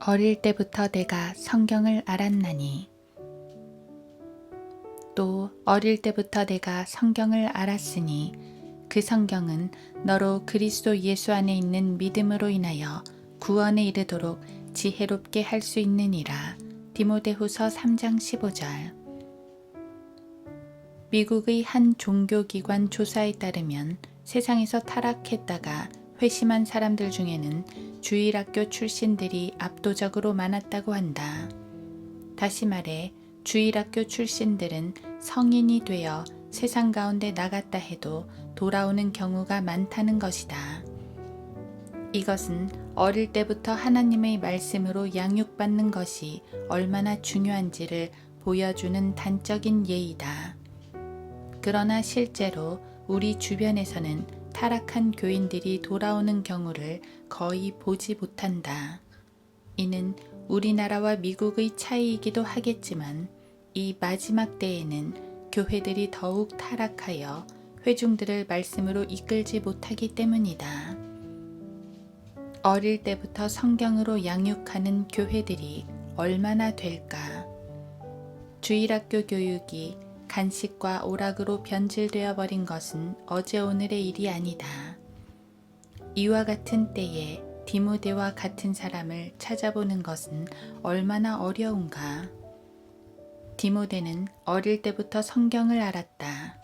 어릴 때부터 내가 성경을 알았나니. 또 어릴 때부터 내가 성경을 알았으니 그 성경은 너로 그리스도 예수 안에 있는 믿음으로 인하여 구원에 이르도록 지혜롭게 할 수 있느니라. 디모데후서 3장 15절. 미국의 한 종교기관 조사에 따르면 세상에서 타락했다가 회심한 사람들 중에는 주일학교 출신들이 압도적으로 많았다고 한다. 다시 말해 주일학교 출신들은 성인이 되어 세상 가운데 나갔다 해도 돌아오는 경우가 많다는 것이다. 이것은 어릴 때부터 하나님의 말씀으로 양육받는 것이 얼마나 중요한지를 보여주는 단적인 예이다. 그러나 실제로 우리 주변에서는 타락한 교인들이 돌아오는 경우를 거의 보지 못한다. 이는 우리나라와 미국의 차이이기도 하겠지만 이 마지막 때에는 교회들이 더욱 타락하여 회중들을 말씀으로 이끌지 못하기 때문이다. 어릴 때부터 성경으로 양육하는 교회들이 얼마나 될까? 주일학교 교육이 간식과 오락으로 변질되어 버린 것은 어제 오늘의 일이 아니다. 이와 같은 때에 디모데와 같은 사람을 찾아보는 것은 얼마나 어려운가. 디모데는 어릴 때부터 성경을 알았다.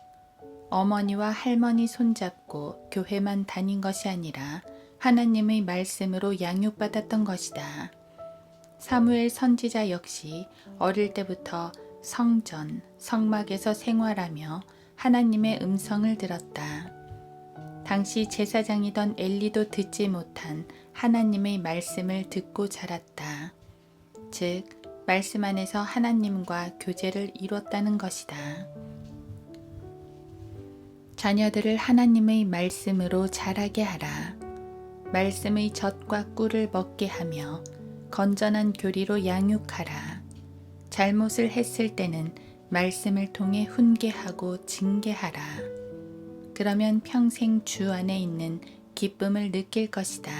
어머니와 할머니 손잡고 교회만 다닌 것이 아니라 하나님의 말씀으로 양육받았던 것이다. 사무엘 선지자 역시 어릴 때부터 성전, 성막에서 생활하며 하나님의 음성을 들었다. 당시 제사장이던 엘리도 듣지 못한 하나님의 말씀을 듣고 자랐다. 즉, 말씀 안에서 하나님과 교제를 이뤘다는 것이다. 자녀들을 하나님의 말씀으로 자라게 하라. 말씀의 젖과 꿀을 먹게 하며 건전한 교리로 양육하라. 잘못을 했을 때는 말씀을 통해 훈계하고 징계하라. 그러면 평생 주 안에 있는 기쁨을 느낄 것이다.